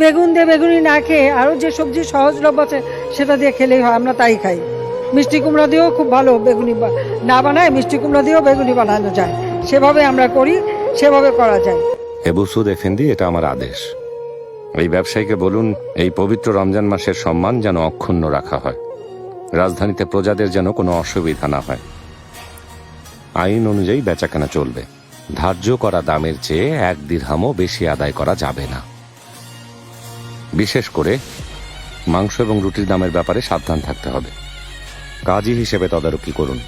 বেগুন দিয়ে বেগুনি না খেয়ে আরও যে সবজি সহজলভ্য আছে সেটা দিয়ে খেলেই হয়, আমরা তাই খাই। মিষ্টি কুমড়া দিয়েও খুব ভালো বেগুনি না বানায়, মিষ্টি কুমড়া দিয়েও বেগুনি বানানো যায়, সেভাবে আমরা করি, সেভাবে করা যায়। এবু সুদ এফেন্দি, এটা আমার আদেশ। এই ব্যবসায়ীকে বলুন এই পবিত্র রমজান মাসের সম্মান যেন অক্ষুণ্ণ রাখা হয়, রাজধানীতে প্রজাদের যেন কোনো অসুবিধা না হয়। আইন অনুযায়ী বেচাকেনা চলবে, ধার্য করা দামের চেয়ে 1 দিরহামও বেশি আদায় করা যাবে না। বিশেষ করে মাংস এবং রুটির দামের ব্যাপারে সাবধান থাকতে হবে। কাজী হিসেবে তদারকি করুন,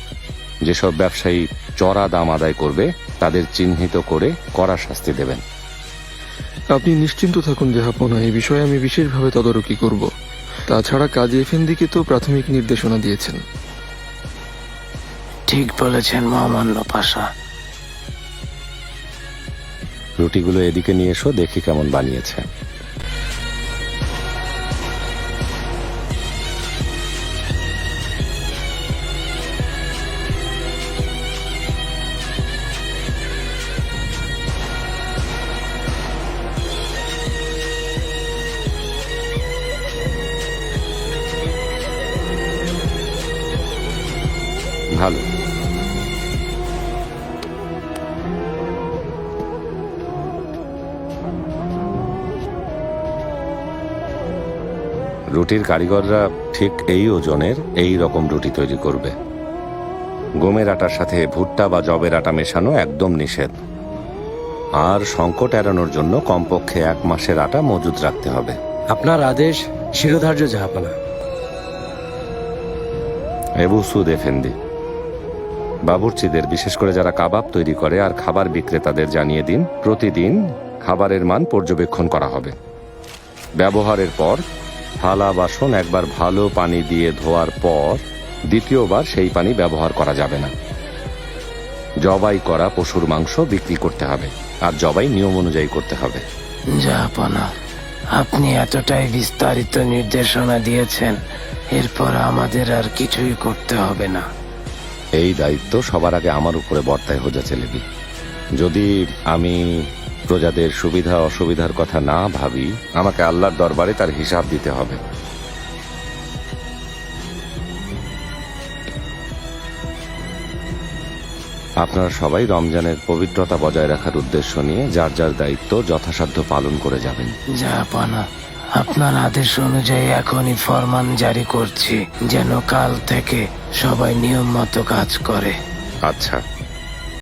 যেসব ব্যবসায়ী চড়া দাম আদায় করবে তাদের চিহ্নিত করে কড়া শাস্তি দেবেন। আপনি নিশ্চিন্ত থাকুন জাহাপনা, এই বিষয়ে আমি বিশেষভাবে তদারকি করব। তাছাড়া কাজী এফেন্দিকে তো প্রাথমিক নির্দেশনা দিয়েছেন। ঠিক বলেছেন মহামান্য পাশা। রুটিগুলো এদিকে নিয়ে এসো, দেখি কেমন বানিয়েছে। ভালো। রুটির কারিগররা ঠিক এই ওজনের এই রকম রুটি তৈরি করবে। গমের আটার সাথে ভুট্টা বা জবের আটা মেশানো একদম নিষেধ। আর সংকট এড়ানোর জন্য কমপক্ষে 1 মাসের আটা মজুদ রাখতে হবে। আপনার আদেশ শিরোধার্য জাহাপনা। এবু সুদ এফেন্দি, বাবুর্চিদের, বিশেষ করে যারা কাবাব তৈরি করে আর খাবার বিক্রেতাদের জানিয়ে দিন প্রতিদিন খাবারের মান পর্যবেক্ষণ করা হবে। ব্যবহারের পর থালা বাসন একবার ভালো পানি দিয়ে ধোয়ার পর দ্বিতীয়বার সেই পানি ব্যবহার করা যাবে না। জবাই করা পশুর মাংস বিক্রি করতে হবে, আর জবাই নিয়ম অনুযায়ী করতে হবে। জাহাপনা, আপনি এতটাই বিস্তারিত নির্দেশনা দিয়েছেন, এরপর আমাদের আর কিছুই করতে হবে না। এই দায়িত্ব সবার আগে আমার উপরে বর্তায় হোজা ছেলেবি। যদি আমি প্রজাদের সুবিধা অসুবিধার কথা না ভাবি, আমাকে আল্লাহর দরবারে তার হিসাব দিতে হবে। আপনারা সবাই রমজানের পবিত্রতা বজায় রাখার উদ্দেশ্য নিয়ে যার যার দায়িত্ব যথাসাধ্য পালন করে যাবেন। জাহাপনা, আপনার আদেশ অনুযায়ী এখনই ফরমান জারি করছি, যেন কাল থেকে সবাই নিয়ম মতো কাজ করে। আচ্ছা।